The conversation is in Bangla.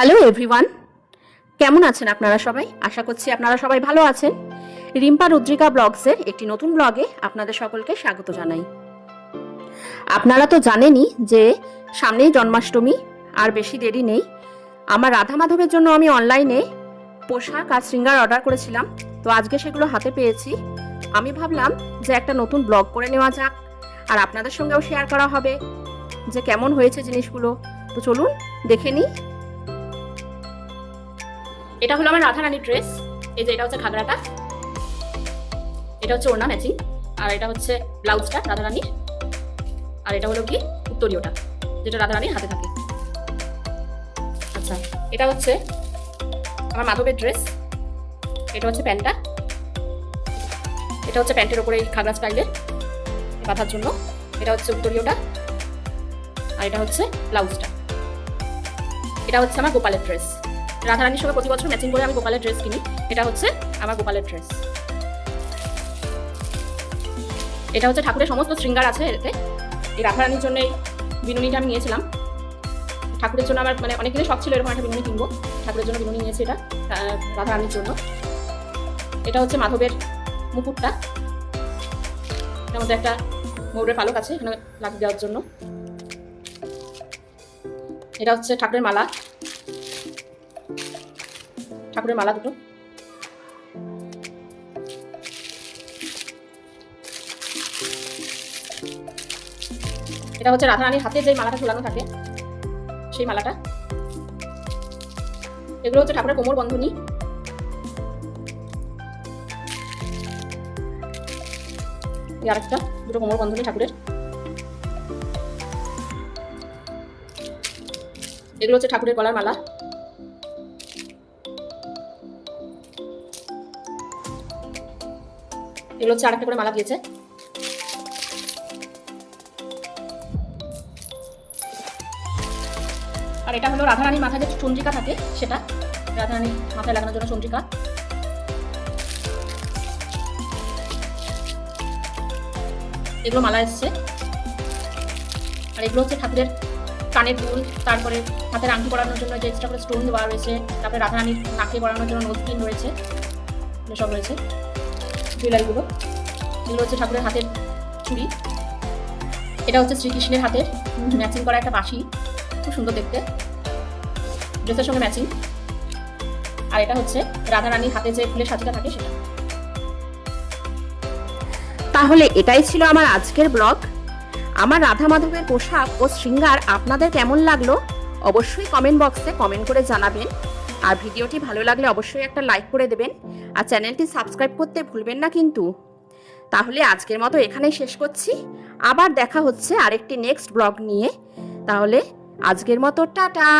হ্যালো এভরিওয়ান, কেমন আছেন আপনারা সবাই? আশা করছি আপনারা সবাই ভালো আছেন। রিম্পা রুদ্রিকা ব্লগসের একটি নতুন ব্লগে আপনাদের সকলকে স্বাগত জানাই। আপনারা তো জানেনই যে সামনেই জন্মাষ্টমী, আর বেশি দেরি নেই। আমার রাধা মাধবের জন্য আমি অনলাইনে পোশাক আর শৃঙ্গার অর্ডার করেছিলাম, তো আজকে সেগুলো হাতে পেয়েছি। আমি ভাবলাম যে একটা নতুন ব্লগ করে নেওয়া যাক, আর আপনাদের সঙ্গেও শেয়ার করা হবে যে কেমন হয়েছে জিনিসগুলো। তো চলুন দেখে নিই। এটা হলো আমার রাধারানীর ড্রেস। এই যে এটা হচ্ছে ঘাগরাটা, এটা হচ্ছে ওড়না ম্যাচিং, আর এটা হচ্ছে ব্লাউজটা রাধারানীর, আর এটা হলো কি উত্তরীয়টা যেটা রাধারানীর হাতে থাকে। আচ্ছা, এটা হচ্ছে আমার মাধবের ড্রেস। এটা হচ্ছে প্যান্টটা, এটা হচ্ছে প্যান্টের ওপরে ঘাগরা স্টাইলের বাঁধার জন্য। এটা হচ্ছে উত্তরীয়টা, আর এটা হচ্ছে ব্লাউজটা। এটা হচ্ছে আমার গোপালের ড্রেস। রাধারানীর সঙ্গে প্রতি বছর ম্যাচিং করে আমি গোপালের ড্রেস কিনি। এটা হচ্ছে আমার গোপালের ড্রেস। এটা হচ্ছে ঠাকুরের সমস্ত শৃঙ্গার আছে এতে। এই রাধারানীর জন্য এই বিনুনিটা আমি নিয়েছিলাম। ঠাকুরের জন্য আমার অনেক দিনের শখ ছিল এরকম একটা বিনুনি কিনবো। ঠাকুরের জন্য বিনুনি নিয়েছি এটা রাধারানীর জন্য। এটা হচ্ছে মাধবের মুকুটটা, এর মধ্যে একটা ময়ূরের পালক আছে এখানে লাগিয়ে দেওয়ার জন্য। এটা হচ্ছে ঠাকুরের মালা, ঠাকুরের মালা দুটো। এটা হচ্ছে রাধারানীর হাতে যে মালাটা ঝোলানো থাকে সেই মালাটা। এগুলো হচ্ছে ঠাকুরের কোমর বন্ধনী। আরেকটা দুটো কোমর বন্ধনী ঠাকুরের। এগুলো হচ্ছে ঠাকুরের গলার মালা। এগুলো হচ্ছে আরেকটা করে মালা দিয়েছে। আর এটা হলো রাধারানীর মাথায় যে চন্দ্রিকা থাকে সেটা, রাধারানীর মাথায় লাগানোর জন্য চন্দ্রিকা। এগুলো মালা এসছে। আর এগুলো হচ্ছে ঠাকুরের কানের দুল, তারপরে হাতের আংটি পরানোর জন্য যে এক্সট্রা করে স্টোন দেওয়া রয়েছে, তারপরে রাধারানীর নাকে পরানোর জন্য নোজ পিন রয়েছে, সব রয়েছে জুয়েলারিগুলো। এগুলো হচ্ছে ঠাকুরের হাতের চুড়ি। এটা হচ্ছে শ্রীকৃষ্ণের হাতের ম্যাচিং করা একটা বাঁশি, খুব সুন্দর দেখতে, ড্রেসের সঙ্গে ম্যাচিং। আর এটা হচ্ছে রাধারানীর হাতে যে ফুলের সাজিটা থাকে সেটা। তাহলে এটাই ছিল আমার আজকের ব্লগ। আমার রাধা মাধবের পোশাক ও শৃঙ্গার আপনাদের কেমন লাগলো অবশ্যই কমেন্ট বক্সে কমেন্ট করে জানাবেন। আর ভিডিওটি ভালো লাগলে অবশ্যই একটা লাইক করে দেবেন, আর চ্যানেলটি সাবস্ক্রাইব করতে ভুলবেন না কিন্তু। তাহলে আজকের মতো এখানেই শেষ করছি, আবার দেখা হচ্ছে আরেকটি নেক্সট ব্লগ নিয়ে। তাহলে আজকের মতো টাটা।